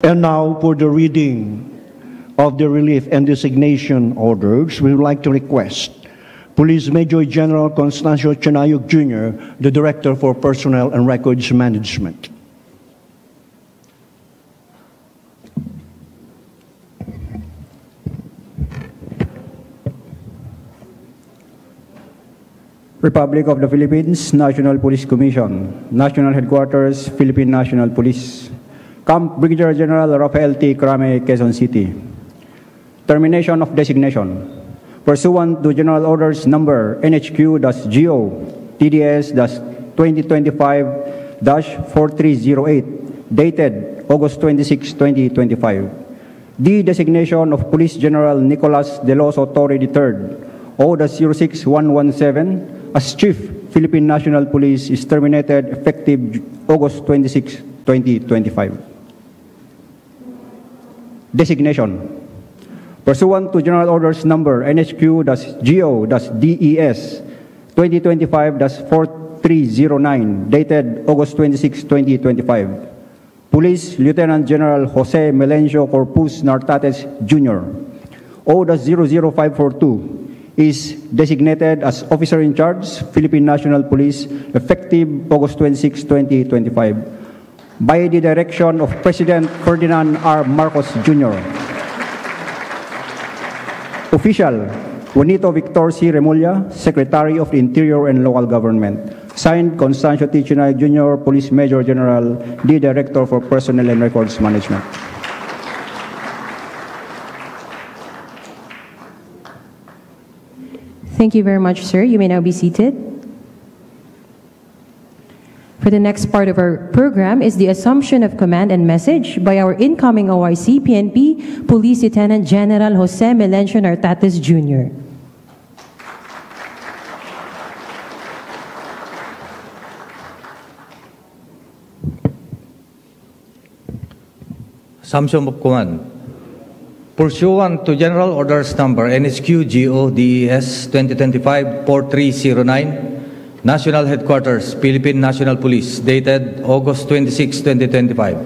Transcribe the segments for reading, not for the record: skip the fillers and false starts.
And now for the reading of the relief and designation orders, we would like to request Police Major General Constancio Chanayog Jr., the Director for Personnel and Records Management. Republic of the Philippines, National Police Commission, National Headquarters, Philippine National Police, Camp Brigadier General Rafael T. Crame, Quezon City. Termination of designation. Pursuant to General Orders Number NHQ-GO TDS-2025-4308, dated August 26, 2025. The designation of Police General Nicolas Deloso Torre III, O-06117, as Chief Philippine National Police is terminated effective August 26, 2025. Designation. Pursuant to General Orders Number NHQ-GO-DES 2025-4309, dated August 26, 2025, Police Lieutenant General Jose Melencio Corpus Nartates Jr., O-00542, is designated as Officer in Charge, Philippine National Police, effective August 26, 2025, by the direction of President Ferdinand R. Marcos Jr. Official, Juanito Victor C. Remulla, Secretary of the Interior and Local Government. Signed, Constancio T. Chanayog Jr., Police Major General, the Director for Personnel and Records Management. Thank you very much, sir. You may now be seated. For the next part of our program is the assumption of command and message by our incoming OIC PNP Police Lieutenant General Jose Melencio Nartates Jr. Assumption of command. Pursuant to General Orders Number NHQ-GO-DES 2025-4309, National Headquarters, Philippine National Police, dated August 26, 2025,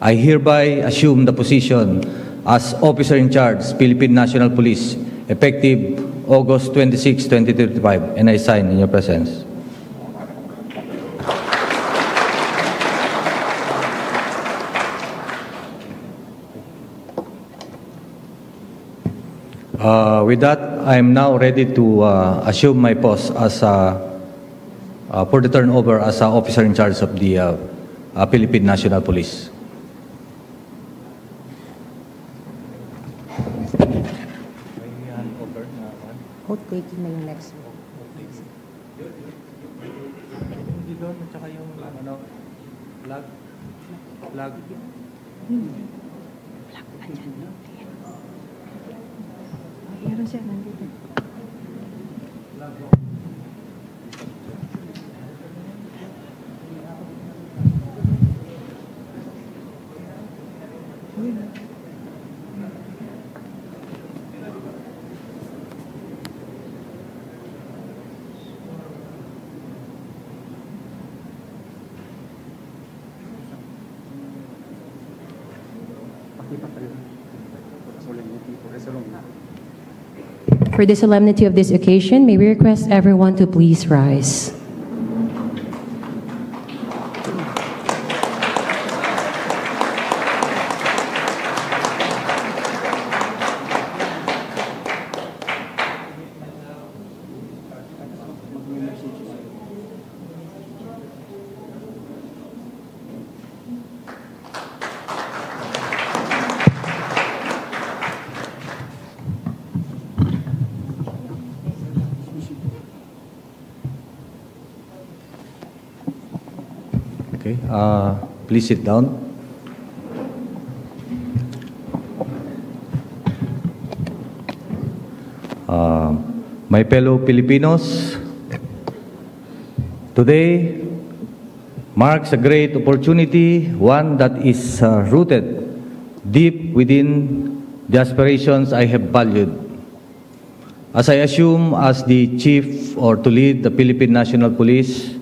I hereby assume the position as Officer in Charge, Philippine National Police, effective August 26, 2025, and I sign in your presence. With that, I am now ready to assume my post as for the turnover as Officer in Charge of the Philippine National Police. Taking na yung next one. Hindi doon, at saka yung flag. Flag. Meron siya nandito. For the solemnity of this occasion, may we request everyone to please rise. Okay, please sit down. My fellow Filipinos, today marks a great opportunity, one that is rooted deep within the aspirations I have valued. As I assume as the chief or to lead the Philippine National Police,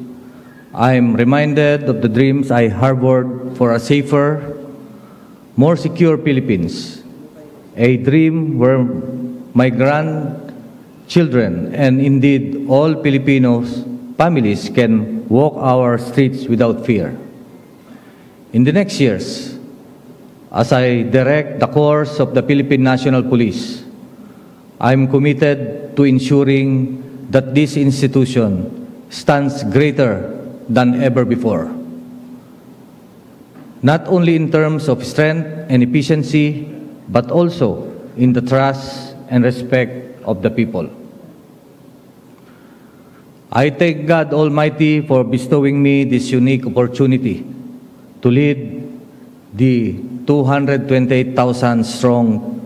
I am reminded of the dreams I harbored for a safer, more secure Philippines, a dream where my grandchildren and indeed all Filipinos families can walk our streets without fear. In the next years, as I direct the course of the Philippine National Police, I'm committed to ensuring that this institution stands greater than ever before, not only in terms of strength and efficiency, but also in the trust and respect of the people. I thank God Almighty for bestowing me this unique opportunity to lead the 228,000 strong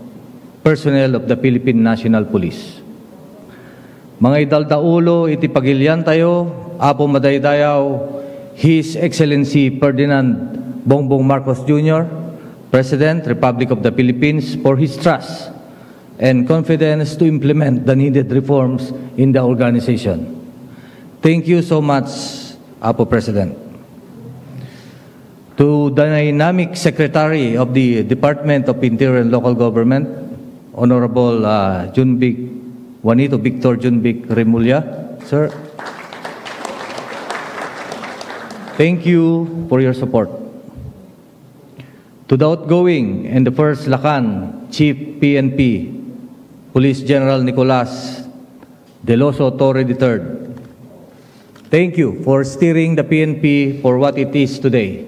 personnel of the Philippine National Police. Mga idaldaulo iti pagilian tayo, Apo Madaydayaw, His Excellency Ferdinand Bongbong Marcos Jr., President, Republic of the Philippines, for his trust and confidence to implement the needed reforms in the organization. Thank you so much, Apo President. To the Dynamic Secretary of the Department of Interior and Local Government, Honorable Juanito Victor Junbic Remulla, sir. Thank you for your support. To the outgoing and the First Lacan Chief PNP, Police General Nicolas Deloso Torre III, thank you for steering the PNP for what it is today.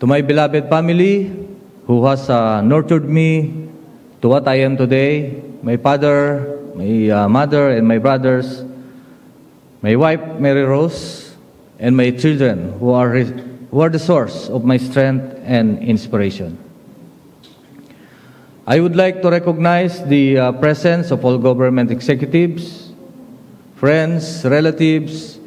To my beloved family who has nurtured me to what I am today, my father, my mother, and my brothers, my wife, Mary Rose, and my children who are the source of my strength and inspiration. I would like to recognize the presence of all government executives, friends, relatives,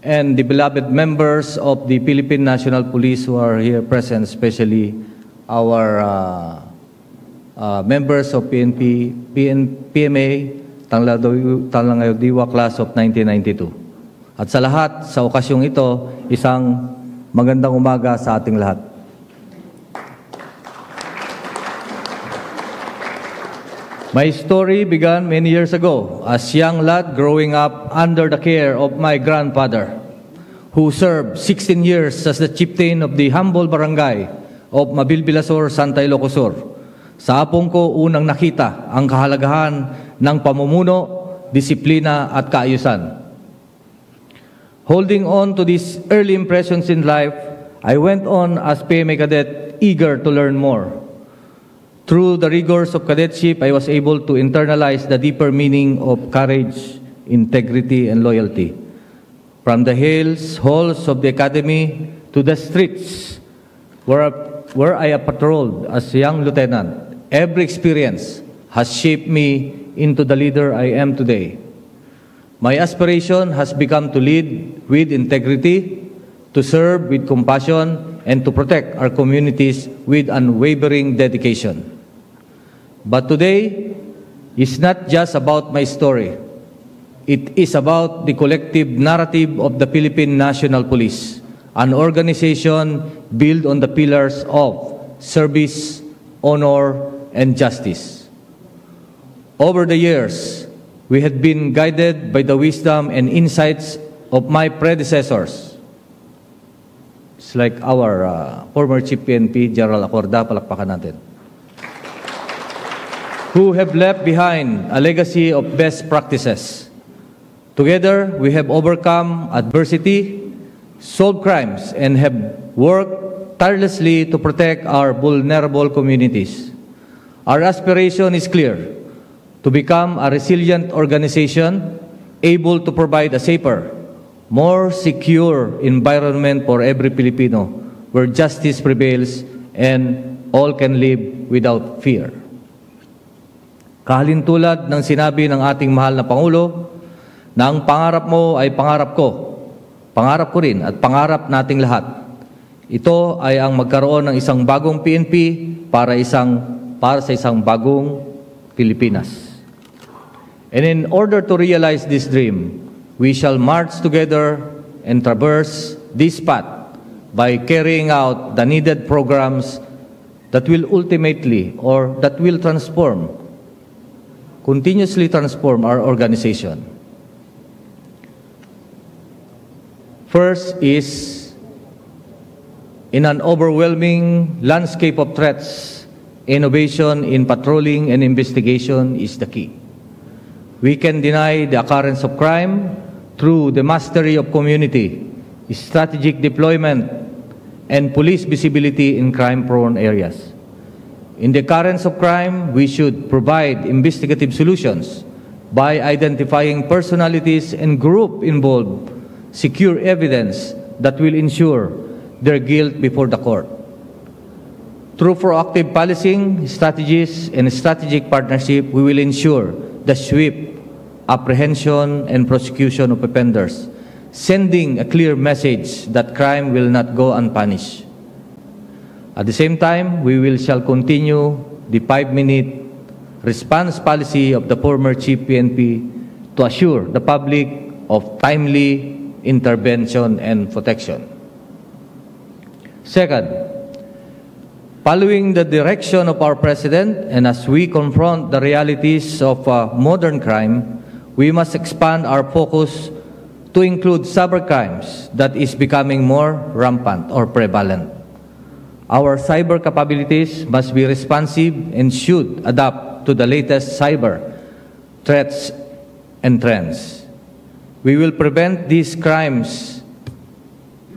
and the beloved members of the Philippine National Police who are here present, especially our members of PMA, Talangayodiwa Class of 1992. At sa lahat, sa okasyong ito, isang magandang umaga sa ating lahat. My story began many years ago as young lad growing up under the care of my grandfather, who served 16 years as the chieftain of the humble barangay of Mabilbilasor, Santa Ilocos Sur. Sa apong ko unang nakita ang kahalagahan ng pamumuno, disiplina at kaayusan. Holding on to these early impressions in life, I went on as PMA cadet, eager to learn more. Through the rigors of cadetship, I was able to internalize the deeper meaning of courage, integrity, and loyalty. From the halls of the academy to the streets where I patrolled as a young lieutenant, every experience has shaped me into the leader I am today. My aspiration has become to lead with integrity, to serve with compassion, and to protect our communities with unwavering dedication. But today is not just about my story. It is about the collective narrative of the Philippine National Police, an organization built on the pillars of service, honor, and justice. Over the years, we had been guided by the wisdom and insights of my predecessors. It's like our former Chief PNP, General Acorda, palakpakan natin, who have left behind a legacy of best practices. Together, we have overcome adversity, solved crimes, and have worked tirelessly to protect our vulnerable communities. Our aspiration is clear: to become a resilient organization able to provide a safer, more secure environment for every Filipino, where justice prevails and all can live without fear. Kahalintulad ng sinabi ng ating mahal na Pangulo, na ang pangarap mo ay pangarap ko rin at pangarap nating lahat. Ito ay ang magkaroon ng isang bagong PNP para sa isang bagong Pilipinas. And in order to realize this dream, we shall march together and traverse this path by carrying out the needed programs that will ultimately or that will continuously transform our organization. First is, in an overwhelming landscape of threats, innovation in patrolling and investigation is the key. We can deny the occurrence of crime through the mastery of community, strategic deployment, and police visibility in crime-prone areas. In the occurrence of crime, we should provide investigative solutions by identifying personalities and groups involved, secure evidence that will ensure their guilt before the court. Through proactive policing strategies and strategic partnership, we will ensure the swift apprehension and prosecution of offenders, sending a clear message that crime will not go unpunished. At the same time, we shall continue the 5-minute response policy of the former Chief PNP to assure the public of timely intervention and protection. Second, following the direction of our President and as we confront the realities of modern crime, we must expand our focus to include cybercrimes that is becoming more rampant or prevalent. Our cyber capabilities must be responsive and should adapt to the latest cyber threats and trends. We will prevent these crimes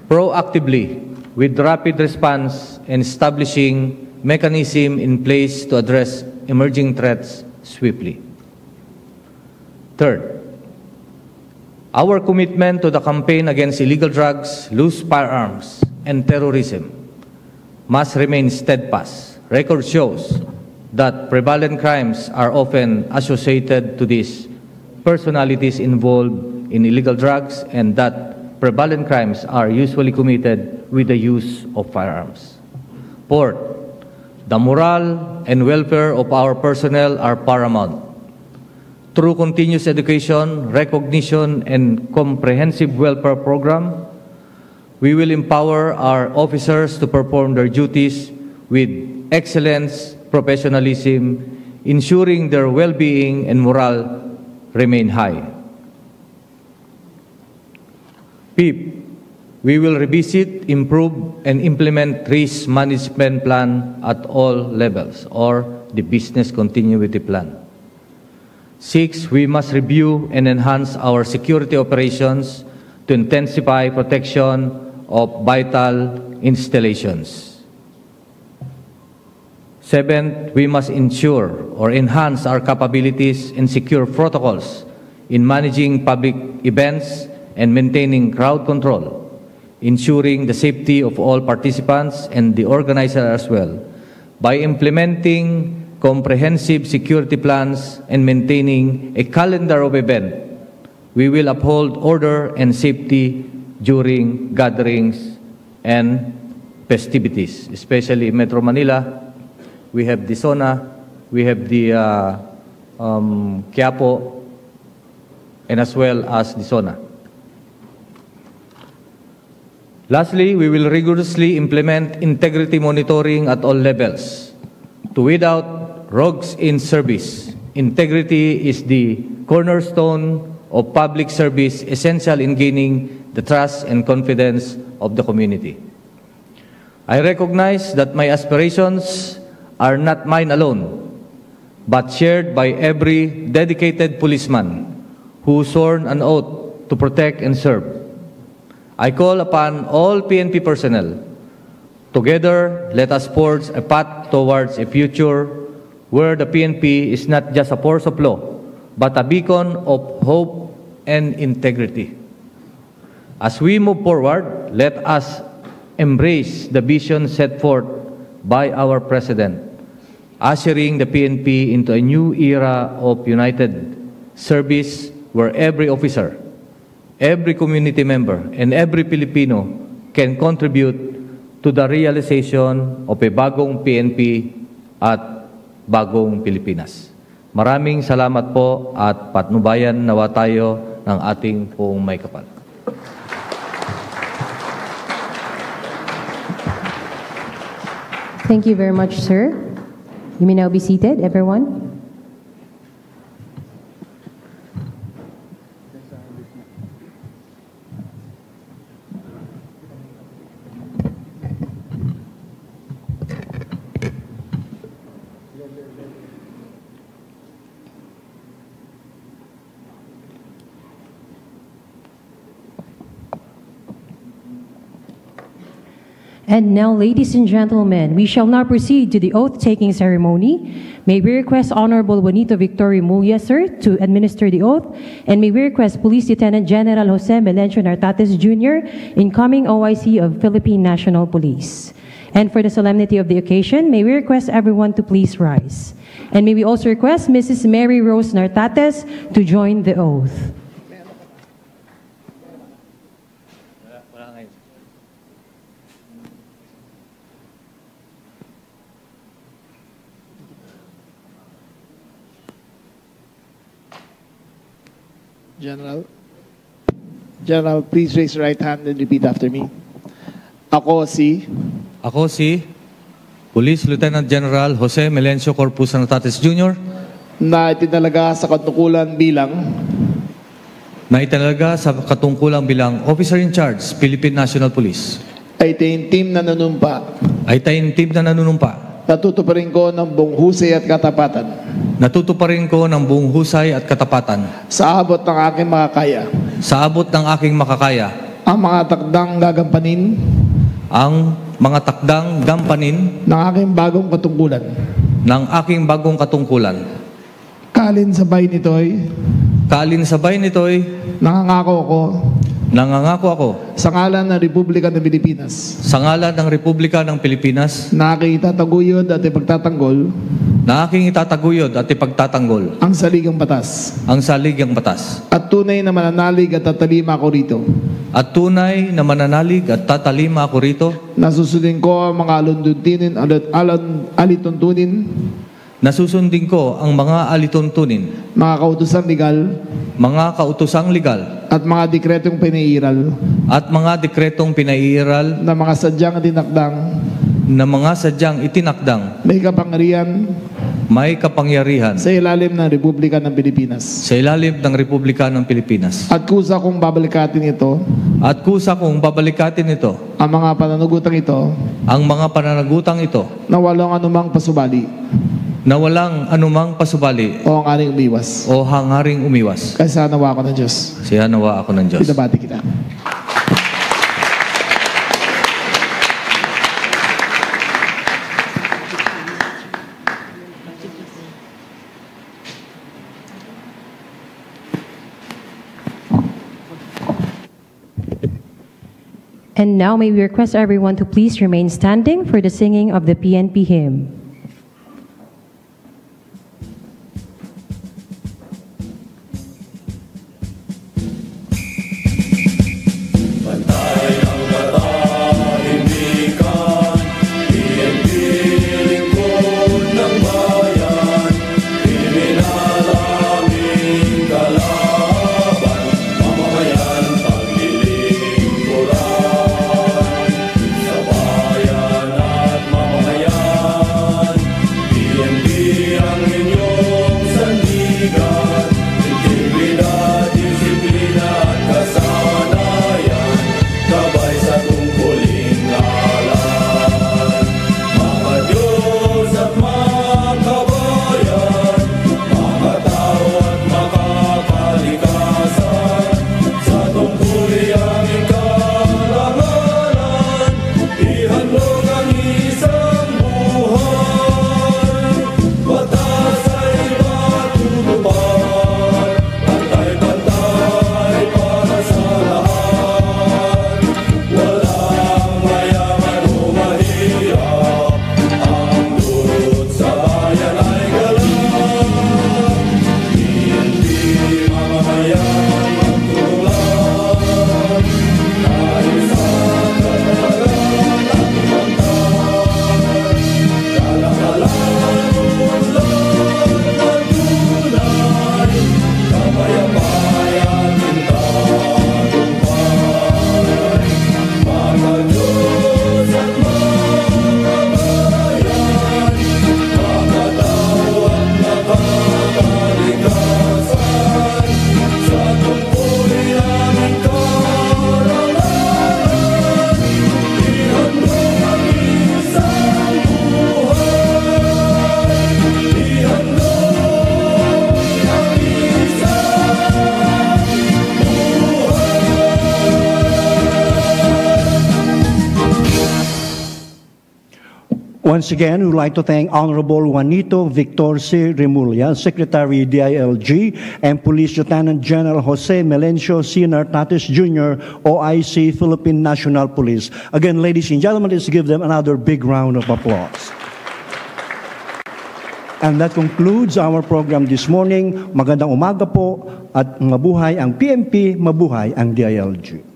proactively with rapid response and establishing mechanisms in place to address emerging threats swiftly. Third, our commitment to the campaign against illegal drugs, loose firearms, and terrorism must remain steadfast. Record shows that prevalent crimes are often associated to these personalities involved in illegal drugs and that prevalent crimes are usually committed with the use of firearms. Fourth, the morale and welfare of our personnel are paramount. Through continuous education, recognition, and comprehensive welfare program, we will empower our officers to perform their duties with excellence, professionalism, ensuring their well-being and morale remain high. Fifth, we will revisit, improve, and implement risk management plan at all levels, or the business continuity plan. Six, we must review and enhance our security operations to intensify protection of vital installations. Seventh, we must ensure or enhance our capabilities and secure protocols in managing public events and maintaining crowd control, ensuring the safety of all participants and the organizer as well, by implementing comprehensive security plans and maintaining a calendar of events. We will uphold order and safety during gatherings and festivities, especially in Metro Manila. We have the SONA, we have the Quiapo, and as well as the SONA. Lastly, we will rigorously implement integrity monitoring at all levels to weed out rogues in service. Integrity is the cornerstone of public service, essential in gaining the trust and confidence of the community. I recognize that my aspirations are not mine alone, but shared by every dedicated policeman who sworn an oath to protect and serve. I call upon all PNP personnel. Together, let us forge a path towards a future where the PNP is not just a force of law, but a beacon of hope and integrity. As we move forward, let us embrace the vision set forth by our President, ushering the PNP into a new era of united service where every officer, every community member, and every Filipino can contribute to the realization of a bagong PNP at bagong Pilipinas. Maraming salamat po at patnubayan nawa tayo ng ating pong may kapal. Thank you very much, sir. You may now be seated, everyone. And now, ladies and gentlemen, we shall now proceed to the oath-taking ceremony. May we request Honorable Juanito Victorio Muya, sir, to administer the oath, and may we request Police Lieutenant General Jose Melencio Nartates Jr., incoming OIC of Philippine National Police. And for the solemnity of the occasion, may we request everyone to please rise. And may we also request Mrs. Mary Rose Nartates to join the oath. General, please raise your right hand and repeat after me. Ako si Police Lieutenant General Jose Melencio Corpus Nartates Jr. na itinalaga sa katungkulan bilang Officer in Charge, Philippine National Police. ay taimtim na nanunumpa. Natutuparin ko ng buong husay at katapatan. Sa abot ng aking makakaya. Ang mga takdang gampanin. Ng aking bagong katungkulan. Kalin sabay nito'y. Nangangako ako. Sa ngalan ng Republika ng Pilipinas. Na aking itataguyod at ipagtatanggol. Ang saligang batas. At tunay na mananalig at tatalima ako rito. Nasusundin ko ang mga alituntunin. Mga kautosang legal. At mga dekretong pinaiiral. Na mga sadyang itinakdang. May kapangyarihan. Sa ilalim ng Republika ng Pilipinas. At kusa kong babalikatin ito. Ang mga pananagutang ito. Na walang anumang pasubali. O hangaring umiwas. Kaya nawa ako ng Diyos. Pinabati kita. And now may we request everyone to please remain standing for the singing of the PNP hymn. Bayan at mamamayan Once again, we would like to thank Honorable Juanito Victor C. Remulla, Secretary DILG, and Police Lieutenant General Jose Melencio C. Nartates Jr., OIC, Philippine National Police. Again, ladies and gentlemen, let's give them another big round of applause. And that concludes our program this morning. Magandang umaga po at mabuhay ang PNP, mabuhay ang DILG.